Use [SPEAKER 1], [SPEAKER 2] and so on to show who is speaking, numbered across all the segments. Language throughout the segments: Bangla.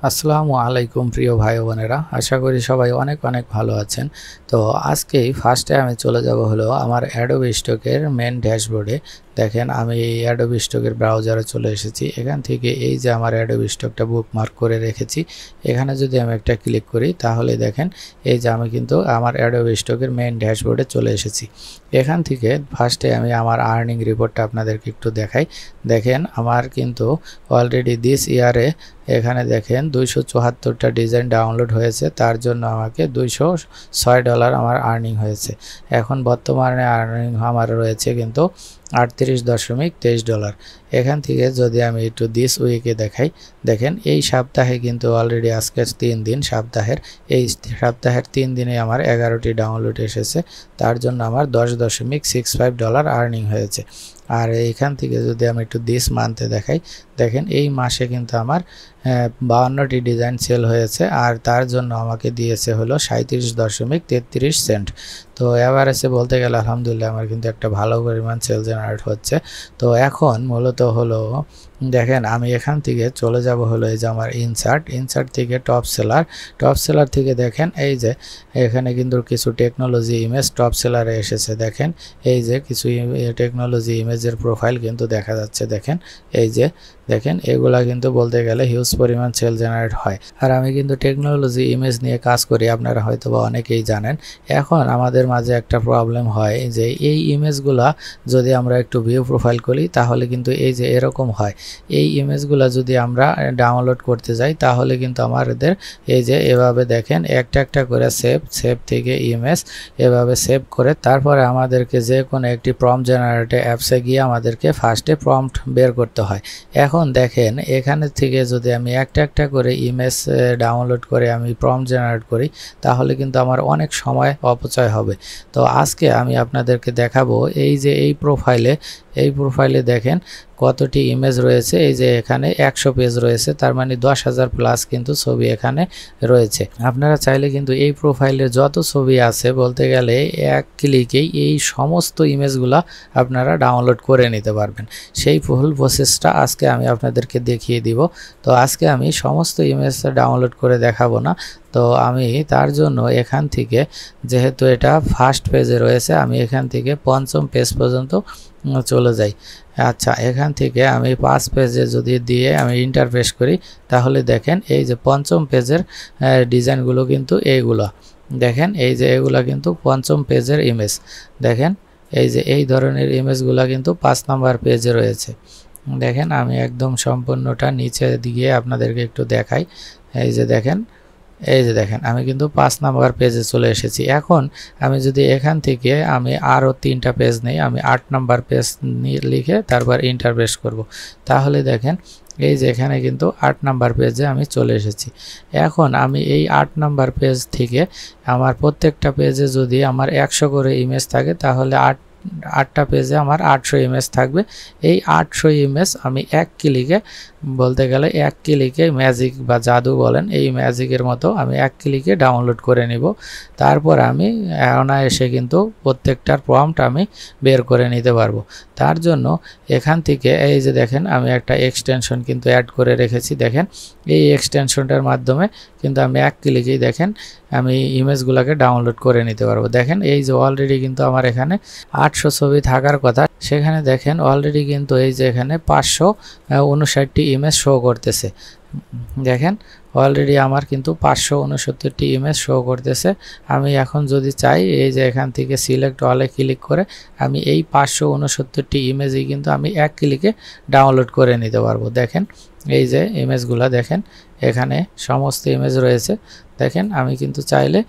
[SPEAKER 1] আসসালামু আলাইকুম প্রিয় ভাই বোনেরা, আশা করি সবাই অনেক অনেক ভালো আছেন। তো আজকেই ফার্স্টে আমি চলে যাব হলো আমার অ্যাডোবি স্টকের মেন ড্যাশবোর্ডে। দেখেন আমি এই অ্যাডোবি স্টকের ব্রাউজারে চলে এসেছি। এখান থেকে এই যে আমার অ্যাডোবি স্টকটা বুকমার্ক করে রেখেছি, এখানে যদি আমি একটা ক্লিক করি তাহলে দেখেন এই যে আমি কিন্তু আমার অ্যাডোবি স্টকের মেন ড্যাশবোর্ডে চলে এসেছি। এখান থেকে ফার্স্টে আমি আমার আর্নিং রিপোর্টটা আপনাদেরকে একটু দেখাই। দেখেন আমার কিন্তু অলরেডি দিস ইয়ারে এখানে দেখেন 274টা ডিজাইন ডাউনলোড হয়েছে, তার জন্য আমাকে $206 আমার আর্নিং হয়েছে। এখন বর্তমানে আর্নিং আমার রয়েছে কিন্তু $38.23। এখান থেকে যদি আমি একটু দিস উইকে দেখাই, দেখেন এই সপ্তাহে কিন্তু অলরেডি আজকে 3 দিন, এই সপ্তাহের 3 দিনে আমার 11টি ডাউনলোড এসেছে, তার জন্য আমার $10.65 আর্নিং হয়েছে। আর এইখান থেকে যদি আমি একটু দিস মান্থে দেখাই, দেখেন এই মাসে কিন্তু আমার 52টি ডিজাইন সেল হয়েছে, আর তার জন্য আমাকে দিয়েছে হলো 37.33 সেন্ট। তো এভারেজে বলতে গেলে আলহামদুলিল্লাহ আমার কিন্তু একটা ভালো পরিমাণ সেল জেনারেট হচ্ছে। তো এখন মূলত হলো দেখেন আমি এখান থেকে চলে যাব হলো এই যে আমার ইনসার্ট থেকে টপ সেলার থেকে দেখেন এই যে এখানে কিন্তু কিছু টেকনোলজি ইমেজ টপ সেলারে এসেছে। দেখেন এই যে কিছু টেকনোলজি ইমেজের প্রোফাইল কিন্তু দেখা যাচ্ছে। দেখেন এই যে দেখেন এগুলা কিন্তু বলতে গেলে হিউজ পরিমাণ সেল জেনারেট হয়। আর আমি কিন্তু টেকনোলজি ইমেজ নিয়ে কাজ করি, আপনারা হয়তো বা অনেকেই জানেন। এখন আমাদের মাঝে একটা প্রবলেম হয় যে এই ইমেজগুলা যদি আমরা একটু ভিউ প্রোফাইল করি তাহলে কিন্তু এই যে এরকম হয়। এই ইমেজগুলা যদি আমরা ডাউনলোড করতে যাই তাহলে কিন্তু আমাদের এই যে এভাবে দেখেন একটা একটা করে সেভ থেকে ইমেজ এভাবে সেভ করে তারপরে আমাদেরকে যে কোনো একটি প্রম্পট জেনারেটর অ্যাপসে গিয়ে আমাদেরকে ফার্স্টে প্রম্পট বের করতে হয়। এখন দেখেন এখানে থেকে যদি আমি একটা একটা করে ইমেজ ডাউনলোড করে আমি প্রম্পট জেনারেট করি তাহলে কিন্তু আমার অনেক সময় অপচয় হবে। তো আজকে আমি আপনাদেরকে দেখাবো এই যে এই প্রোফাইলে দেখেন কতটি ইমেজ রয়েছে। এই যে এখানে 100 পেজ রয়েছে, তার মানে 10,000 প্লাস কিন্তু ছবি এখানে রয়েছে। আপনারা চাইলে কিন্তু এই প্রোফাইলের যত ছবি আছে বলতে গেলে এক ক্লিকেই এই সমস্ত ইমেজগুলা আপনারা ডাউনলোড করে নিতে পারবেন। সেই ফুল প্রসেসটা আজকে আমি আপনাদেরকে দেখিয়ে দিব। তো আজকে আমি সমস্ত ইমেজটা ডাউনলোড করে দেখাবো না, তো আমি তার জন্য এখান থেকে যেহেতু এটা ফার্স্ট পেজে রয়েছে আমি এখান থেকে 5ম পেজ পর্যন্ত চলে যাই। আচ্ছা, এখান থেকে আমি 5 পেজে যদি দিয়ে আমি ইন্টারফেস করি তাহলে দেখেন এই যে 5ম পেজের ডিজাইনগুলো কিন্তু এইগুলো দেখেন, এই যে এগুলা কিন্তু 5ম পেজের ইমেজ। দেখেন এই যে এই ধরনের ইমেজগুলা কিন্তু 5 নাম্বার পেজে রয়েছে। দেখেন আমি একদম সম্পূর্ণটা নিচে দিয়ে আপনাদেরকে একটু দেখাই। এই যে দেখেন আমি কিন্তু 5 নাম্বার পেজে চলে এসেছি। এখন আমি যদি এখান থেকে আমি আরও 3টা পেজ নেই, আমি 8 নাম্বার পেজ লিখে তারপর ইন্টারপ্রেস করব, তাহলে দেখেন এই যে এখানে কিন্তু 8 নাম্বার পেজে আমি চলে এসেছি। এখন আমি এই 8 নাম্বার পেজ থেকে আমার প্রত্যেকটা পেজে যদি আমার 100 করে ইমেজ থাকে তাহলে 8টা পেজে আমার 800 ইমেজ থাকবে। এই 800 ইমেজ আমি এক ক্লিকে বলতে গেলে এক ক্লিকে ম্যাজিক বা জাদু বলেন, এই ম্যাজিকের মতো আমি এক ক্লিকে ডাউনলোড করে নিব। তারপর আমি অনায়াসে কিন্তু প্রত্যেকটার প্রম্পট আমি বের করে নিতে পারবো। তার জন্য এখান থেকে এই যে দেখেন আমি একটা এক্সটেনশন কিন্তু অ্যাড করে রেখেছি। দেখেন এই এক্সটেনশনটার মাধ্যমে কিন্তু আমি এক ক্লিকেই দেখেন আমি ইমেজগুলোকে ডাউনলোড করে নিতে পারবো। দেখেন এই যে অলরেডি কিন্তু আমার এখানে 800 ছবি থাকার কথা, সেখানে দেখেন অলরেডি কিন্তু এই যে এখানে 559টি ইমেজ শো করতেছে। দেখেন অলরেডি আমার কিন্তু 569টি ইমেজ শো করতেছে। আমি এখন যদি চাই এই যে এখান থেকে সিলেক্ট অলে ক্লিক করে আমি এই 569টি ইমেজই কিন্তু আমি এক ক্লিকে ডাউনলোড করে নিতে পারবো। দেখেন এই যে ইমেজগুলো দেখেন এখানে সমস্ত ইমেজ রয়েছে। দেখেন আমি কিন্তু চাইলে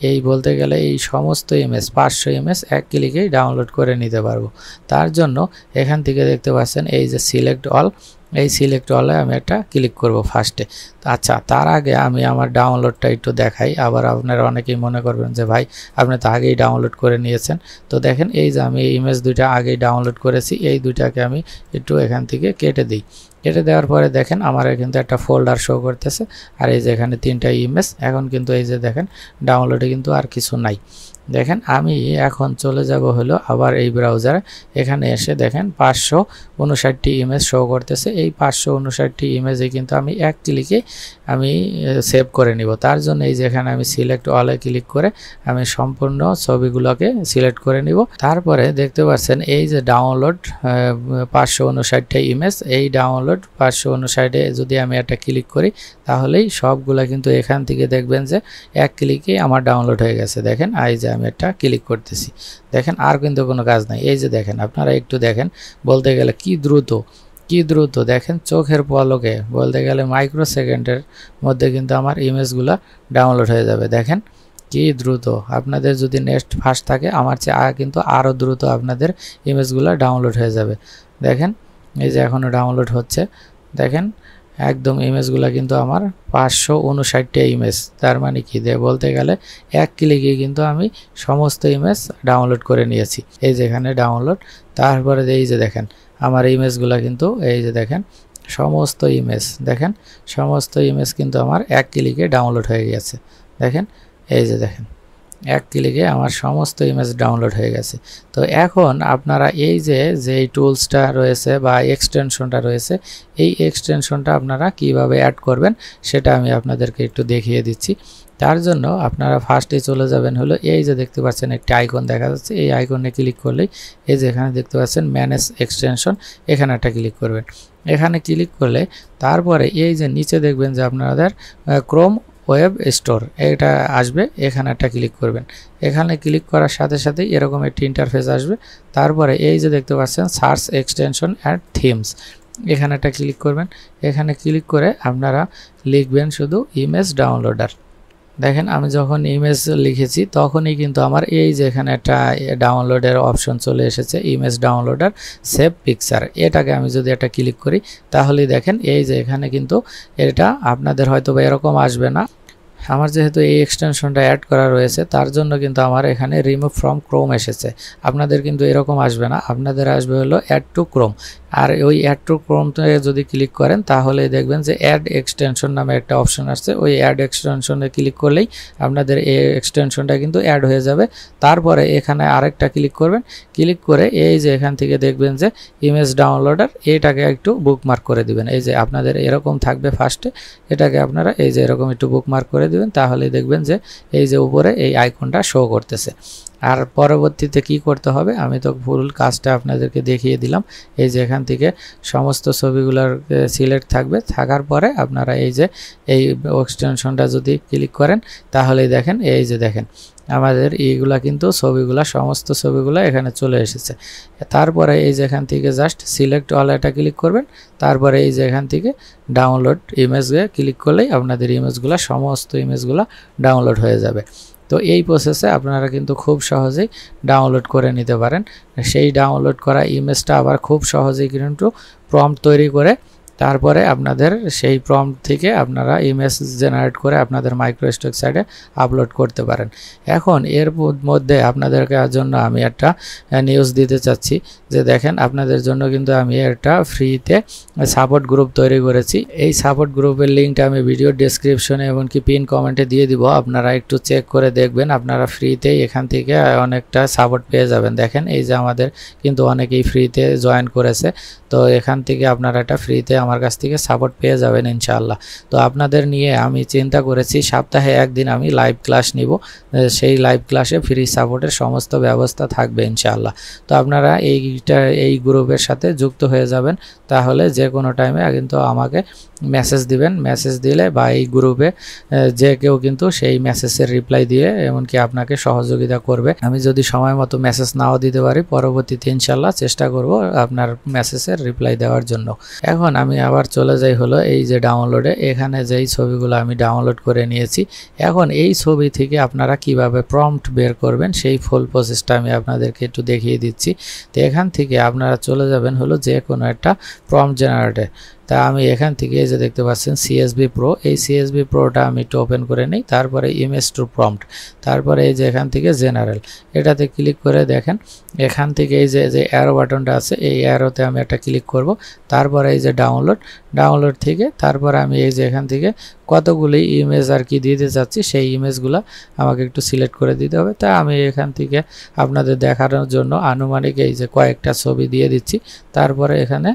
[SPEAKER 1] এই বলতে গেলে এই সমস্ত ইমেজ 500 ইমেজ এক ক্লিকেই ডাউনলোড করে নিতে পারবো। তার জন্য এখান থেকে দেখতে পাচ্ছেন এই যে সিলেক্ট অল, এই সিলেক্ট অলে আমি একটা ক্লিক করব ফার্স্টে। আচ্ছা, তার আগে আমি আমার ডাউনলোডটা একটু দেখাই। আবার আপনারা অনেকেই মনে করবেন যে ভাই আপনি তো আগেই ডাউনলোড করে নিয়েছেন। তো দেখেন এই যে আমি এই ইমেজ দুইটা আগেই ডাউনলোড করেছি, এই দুইটাকে আমি একটু এখান থেকে কেটে দিই। কেটে দেওয়ার পরে দেখেন আমার কিন্তু একটা ফোল্ডার শো করতেছে, আর এই যে এখানে 3টা ইমেজ। এখন কিন্তু এই যে দেখেন ডাউনলোডে কিন্তু আর কিছু নাই। দেখেন আমি এখন চলে যাব হলো আবার এই ব্রাউজারে, এখানে এসে দেখেন 559টি ইমেজ শো করতেছে। এই 559টি ইমেজে কিন্তু আমি এক ক্লিকে আমি সেভ করে নিব। তার জন্য এই যে এখানে আমি সিলেক্ট অলে ক্লিক করে আমি সম্পূর্ণ ছবিগুলোকে সিলেক্ট করে নিব। তারপরে দেখতে পাচ্ছেন এই যে ডাউনলোড 559টা ইমেজ, এই ডাউনলোড 559-এ যদি আমি একটা ক্লিক করি তাহলেই সবগুলা কিন্তু এখান থেকে দেখবেন যে এক ক্লিকে আমার ডাউনলোড হয়ে গেছে। দেখেন এই যে আমি একটা ক্লিক করতেছি, দেখেন আর কিন্তু কোনো কাজ নাই। এই যে দেখেন আপনারা একটু দেখেন, বলতে গেলে কি দ্রুত দেখেন, চোখের পলকে বলতে গেলে মাইক্রো সেকেন্ডের মধ্যে কিন্তু আমার ইমেজগুলা ডাউনলোড হয়ে যাবে। দেখেন কি দ্রুত, আপনাদের যদি নেট ফাস্ট থাকে আমার চেয়ে কিন্তু আরও দ্রুত আপনাদের ইমেজগুলা ডাউনলোড হয়ে যাবে। দেখেন এই যে এখনও ডাউনলোড হচ্ছে, দেখেন একদম ইমেজগুলো কিন্তু আমার 559টা ইমেজ। তার মানে কি বলতে গেলে এক ক্লিকে কিন্তু আমি সমস্ত ইমেজ ডাউনলোড করে নিয়েছি। এই যে এখানে ডাউনলোড, তারপরে এই যে দেখেন আমার ইমেজগুলো কিন্তু এই যে দেখেন সমস্ত ইমেজ, দেখেন সমস্ত ইমেজ কিন্তু আমার এক ক্লিকে ডাউনলোড হয়ে গেছে। দেখেন এই যে দেখেন এক ক্লিকে আমার সমস্ত ইমেজ ডাউনলোড হয়ে গেছে। তো এখন আপনারা এই যে টুলসটা রয়েছে বা এক্সটেনশনটা রয়েছে, এই এক্সটেনশনটা আপনারা কিভাবে অ্যাড করবেন সেটা আমি আপনাদেরকে একটু দেখিয়ে দিচ্ছি। তার জন্য আপনারা ফার্স্টে চলে যাবেন হলো এই যে দেখতে পাচ্ছেন একটি আইকন দেখা যাচ্ছে, এই আইকনে ক্লিক করলেই এই যে এখানে দেখতে পাচ্ছেন ম্যানেজ এক্সটেনশন, এখানে একটা ক্লিক করবেন। এখানে ক্লিক করলে তারপরে এই যে নিচে দেখবেন যে আপনাদের ক্রোম ওয়েব স্টোর এটা আসবে, এখানে একটা ক্লিক করবেন। এখানে ক্লিক করার সাথে সাথে এরকম একটি ইন্টারফেস আসবে। তারপরে এই যে দেখতে পাচ্ছেন সার্চ এক্সটেনশন অ্যান্ড থিমস, এখানে একটা ক্লিক করবেন। এখানে ক্লিক করে আপনারা লিখবেন শুধু ইমেজ ডাউনলোডার। দেখেন আমি যখন ইমেজ লিখেছি তখনই কিন্তু আমার এই যে এখানে একটা ডাউনলোডের অপশন চলে এসেছে, ইমেজ ডাউনলোডার সেভ পিকচার। এটাকে আমি যদি একটা ক্লিক করি তাহলেই দেখেন এই যে এখানে কিন্তু এটা আপনাদের হয়তো বা এরকম আসবে না। আমার যেহেতু এই এক্সটেনশনটা অ্যাড করা রয়েছে তার জন্য কিন্তু আমার এখানে রিমুভ ফ্রম ক্রোম এসেছে। আপনাদের কিন্তু এরকম আসবে না, আপনাদের আসবে হলো অ্যাড টু ক্রোম। আর ওই অ্যাড টু ক্রোমতে যদি ক্লিক করেন তাহলে দেখবেন যে অ্যাড এক্সটেনশন নামে একটা অপশন আসছে, ওই অ্যাড এক্সটেনশনে ক্লিক করলেই আপনাদের এই এক্সটেনশনটা কিন্তু অ্যাড হয়ে যাবে। তারপরে এখানে আরেকটা ক্লিক করবেন, ক্লিক করে এই যে এখান থেকে দেখবেন যে ইমেজ ডাউনলোডার, এটাকে একটু বুকমার্ক করে দিবেন। এই যে আপনাদের এরকম থাকবে ফার্স্টে, এটাকে আপনারা এই যে এরকম একটু বুকমার্ক করে দিবেন, তাহলে দেখবেন যে এই যে উপরে এই আইকনটা শো করতেছে। আর পরবর্তীতে কি করতে হবে আমি তো ফুল কাজটা আপনাদেরকে দেখিয়ে দিলাম। এই যে এখান থেকে সমস্ত ছবিগুলোর সিলেক্ট থাকবে, থাকার পরে আপনারা এই যে এই এক্সটেনশনটা যদি ক্লিক করেন তাহলেই দেখেন এই যে দেখেন আমাদের এইগুলা কিন্তু ছবিগুলা সমস্ত ছবিগুলা এখানে চলে এসেছে। তারপরে এই যে এখান থেকে জাস্ট সিলেক্ট অল এটা ক্লিক করবেন, তারপরে এই যে এখান থেকে ডাউনলোড ইমেজে ক্লিক করলেই আপনাদের ইমেজগুলা সমস্ত ইমেজগুলা ডাউনলোড হয়ে যাবে। তো এই প্রসেসে আপনারা কিন্তু খুব সহজেই ডাউনলোড করে নিতে পারেন। সেই ডাউনলোড করা ইমেজটা আবার খুব সহজেই কিন্তু প্রম্পট তৈরি করে তারপরে আপনাদের সেই প্রম্পট থেকে আপনারা ইমেজ জেনারেট করে আপনাদের মাইক্রোস্টক সাইটে আপলোড করতে পারেন। এখন এর মধ্যে আপনাদের জন্য আমি একটা নিউজ দিতে চাচ্ছি যে দেখেন আপনাদের জন্য কিন্তু আমি একটা ফ্রিতে সাপোর্ট গ্রুপ তৈরি করেছি। এই সাপোর্ট গ্রুপের লিঙ্কটা আমি ভিডিও ডেসক্রিপশনে এমনকি পিন কমেন্টে দিয়ে দিব, আপনারা একটু চেক করে দেখবেন। আপনারা ফ্রিতেই এখান থেকে অনেকটা সাপোর্ট পেয়ে যাবেন। দেখেন এই যে আমাদের কিন্তু অনেকেই ফ্রিতে জয়েন করেছে, তো এখান থেকে আপনারা একটা ফ্রিতে আমার কাছ থেকে সাপোর্ট পেয়ে যাবেন ইনশাআল্লাহ। তো আপনাদের নিয়ে আমি চিন্তা করেছি সপ্তাহে একদিন আমি লাইভ ক্লাস নিব, সেই লাইভ ক্লাসে ফ্রি সাপোর্টের সমস্ত ব্যবস্থা থাকবে ইনশাআল্লাহ। তো আপনারা এই গ্রুপের সাথে যুক্ত হয়ে যাবেন, তাহলে যে কোনো টাইমে কিন্তু আমাকে মেসেজ দিবেন। মেসেজ দিলে বা এই গ্রুপে যে কেউ কিন্তু সেই মেসেজের রিপ্লাই দিয়ে এমনকি আপনাকে সহযোগিতা করবে। আমি যদি সময় মতো মেসেজ নাও দিতে পারি পরবর্তীতে ইনশাআল্লাহ চেষ্টা করব আপনার মেসেজের রিপ্লাই দেওয়ার জন্য। এখন আমি আবার চলে যাই হলো এই যে ডাউনলোডে, এখানে যেই ছবিগুলো আমি ডাউনলোড করে নিয়েছি, এখন এই ছবি থেকে আপনারা কিভাবে প্রম্পট বের করবেন সেই ফুল প্রসেসটা আমি আপনাদেরকে একটু দেখিয়ে দিচ্ছি। তো এখান থেকে আপনারা চলে যাবেন হলো যে কোনো একটা প্রম্পট জেনারেটর, তা আমি এখান থেকে এই যে দেখতে পাচ্ছেন সিএসভি প্রো, এই সিএসভি প্রোটা আমি একটু ওপেন করে নিই। তারপরে ইমেজ টু প্রম্পট, তারপরে এই যে এখান থেকে জেনারেল, এটাতে ক্লিক করে দেখেন এখান থেকে এই যে অ্যারো বাটনটা আছে, এই অ্যারোতে আমি একটা ক্লিক করব। তারপরে এই যে ডাউনলোড থেকে তারপরে আমি এই যে এখান থেকে কতগুলি ইমেজ আর কি দিতে চাচ্ছি সেই ইমেজগুলো আমাকে একটু সিলেক্ট করে দিতে হবে। তা আমি এখান থেকে আপনাদের দেখানোর জন্য আনুমানিক এই যে কয়েকটা ছবি দিয়ে দিচ্ছি। তারপরে এখানে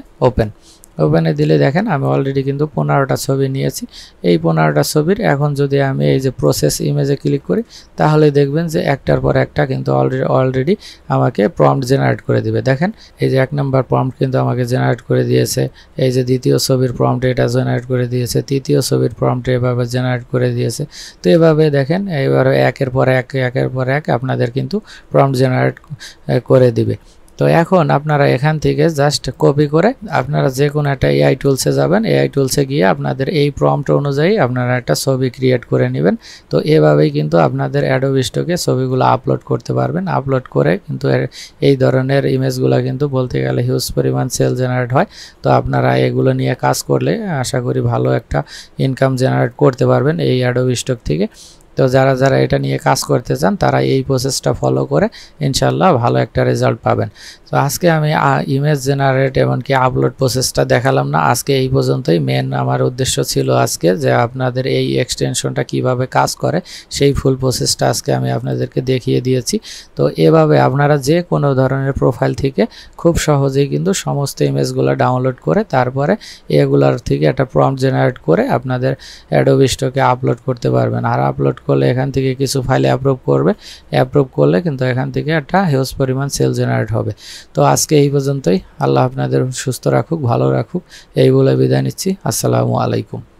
[SPEAKER 1] ওপেনে দিলে দেখেন আমি অলরেডি কিন্তু 15টা ছবি নিয়েছি। এই 15টা ছবির এখন যদি আমি এই যে প্রসেস ইমেজে ক্লিক করি তাহলে দেখবেন যে একটার পর একটা কিন্তু অলরেডি আমাকে প্রম্পট জেনারেট করে দিবে। দেখেন এই যে 1 নম্বর প্রম্পট কিন্তু আমাকে জেনারেট করে দিয়েছে, এই যে দ্বিতীয় ছবির প্রম্পট এটা জেনারেট করে দিয়েছে, তৃতীয় ছবির প্রম্পট এভাবে জেনারেট করে দিয়েছে। তো এভাবে দেখেন এবারে একের পর এক আপনাদের কিন্তু প্রম্পট জেনারেট করে দিবে। তো এখন আপনারা এখান থেকে জাস্ট কপি করে আপনারা যে কোনো একটা এআই টুলসে যাবেন, এআই টুলসে গিয়ে আপনাদের এই প্রম্পট অনুযায়ী আপনারা একটা ছবি ক্রিয়েট করে নেবেন। তো এভাবেই কিন্তু আপনাদের অ্যাডোবি স্টকে ছবিগুলো আপলোড করতে পারবেন। আপলোড করে কিন্তু এই ধরনের ইমেজগুলো কিন্তু বলতে গেলে হিউজ পরিমাণ সেল জেনারেট হয়। তো আপনারা এগুলো নিয়ে কাজ করলে আশা করি ভালো একটা ইনকাম জেনারেট করতে পারবেন এই অ্যাডোবি স্টক থেকে। তো যারা এটা নিয়ে কাজ করতে চান তারা এই প্রসেসটা ফলো করে ইনশাল্লাহ ভালো একটা রেজাল্ট পাবেন। তো আজকে আমি ইমেজ জেনারেট এমনকি আপলোড প্রসেসটা দেখালাম না, আজকে এই পর্যন্তই। মেন আমার উদ্দেশ্য ছিল আজকে যে আপনাদের এই এক্সটেনশনটা কিভাবে কাজ করে সেই ফুল প্রসেসটা আজকে আমি আপনাদেরকে দেখিয়ে দিয়েছি। তো এভাবে আপনারা যে কোনো ধরনের প্রোফাইল থেকে খুব সহজেই কিন্তু সমস্ত ইমেজগুলো ডাউনলোড করে তারপরে এগুলার থেকে একটা প্রম্পট জেনারেট করে আপনাদের অ্যাডোবি স্টকে আপলোড করতে পারবেন। আর আপলোড করলে এখান থেকে কিছু ফাইলে অ্যাপ্রুভ করলে কিন্তু এখান থেকে একটা হিউজ পরিমাণ সেল জেনারেট হবে। তো আজকে এই পর্যন্তই। আল্লাহ আপনাদের সুস্থ রাখুক, ভালো রাখুক, এই বলে বিদায় নিচ্ছি। আসসালামু আলাইকুম।